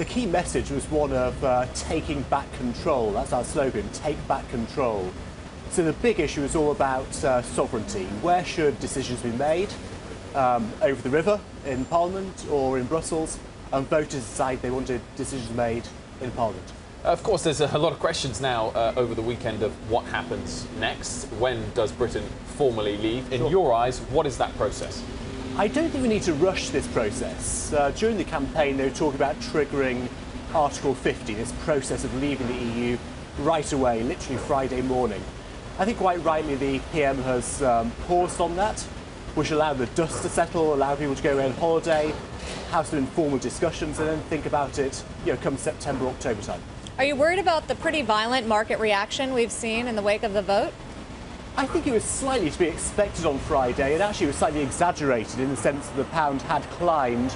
the key message was one of taking back control. That's our slogan, take back control. So the big issue is all about sovereignty. Where should decisions be made? Over the river, in Parliament or in Brussels? And voters decide they wanted decisions made in Parliament. Of course, there's a lot of questions now over the weekend of what happens next. When does Britain formally leave? In your eyes, what is that process? I don't think we need to rush this process. During the campaign, they were talking about triggering Article 50, this process of leaving the EU right away, literally Friday morning. I think quite rightly the PM has paused on that, which allowed the dust to settle, allow people to go away on holiday, have some informal discussions, and then think about it, come September, October time. Are you worried about the pretty violent market reaction we've seen in the wake of the vote? I think it was slightly to be expected on Friday. It actually was slightly exaggerated in the sense that the pound had climbed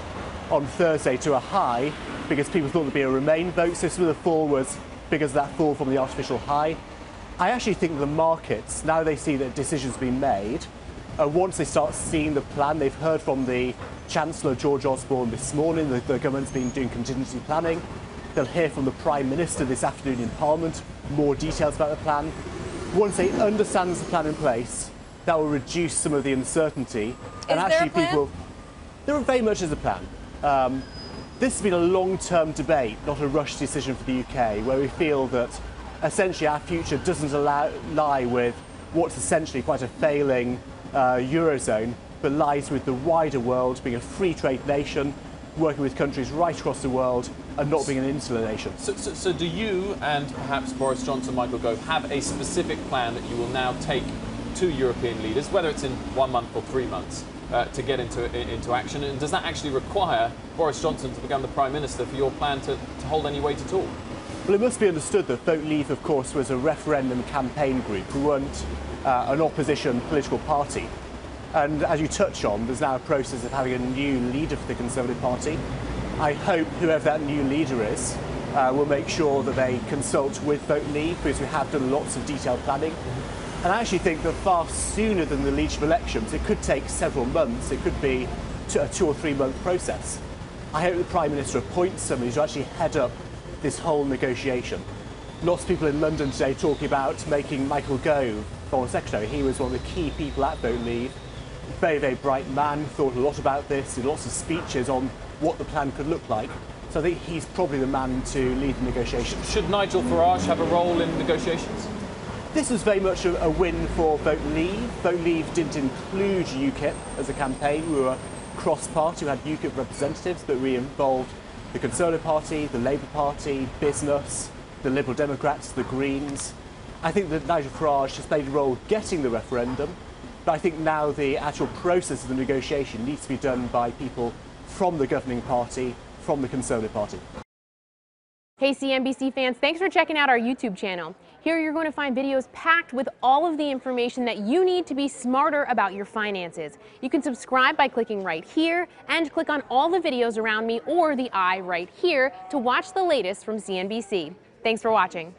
on Thursday to a high because people thought there'd be a Remain vote, so some of the fall was because of that fall from the artificial high. I actually think the markets, now they see that decisions have been made, once they start seeing the plan, they've heard from the Chancellor George Osborne this morning, the government's been doing contingency planning. They'll hear from the Prime Minister this afternoon in Parliament, more details about the plan. Once they understand there's a plan in place, that will reduce some of the uncertainty. And actually people, there very much is a plan. This has been a long-term debate, not a rushed decision for the UK, where we feel that essentially our future doesn't lie with what's essentially quite a failing Eurozone, but lies with the wider world, being a free trade nation, working with countries right across the world, and not being an insular nation. So do you and perhaps Boris Johnson, Michael Gove, have a specific plan that you will now take to European leaders, whether it's in 1 month or 3 months, to get into action? And does that actually require Boris Johnson to become the Prime Minister for your plan to hold any weight at all? Well, it must be understood that Vote Leave, of course, was a referendum campaign group who weren't an opposition political party. And as you touch on, there's now a process of having a new leader for the Conservative Party. I hope whoever that new leader is will make sure that they consult with Vote Leave, because we have done lots of detailed planning. And I actually think that far sooner than the leadership elections, it could take several months, it could be a 2 or 3 month process. I hope the Prime Minister appoints somebody to actually head up this whole negotiation. Lots of people in London today talking about making Michael Gove Foreign Secretary. He was one of the key people at Vote Leave. Very, very bright man, thought a lot about this, did lots of speeches on what the plan could look like. So I think he's probably the man to lead the negotiations. Should Nigel Farage have a role in negotiations? This was very much a win for Vote Leave. Vote Leave didn't include UKIP as a campaign. We were cross-party, we had UKIP representatives, but we involved the Conservative Party, the Labour Party, business, the Liberal Democrats, the Greens. I think that Nigel Farage has played a role getting the referendum, but I think now the actual process of the negotiation needs to be done by people from the governing party, from the Conservative Party. Hey CNBC fans, thanks for checking out our YouTube channel. Here you're going to find videos packed with all of the information that you need to be smarter about your finances. You can subscribe by clicking right here and click on all the videos around me or the I right here to watch the latest from CNBC. Thanks for watching.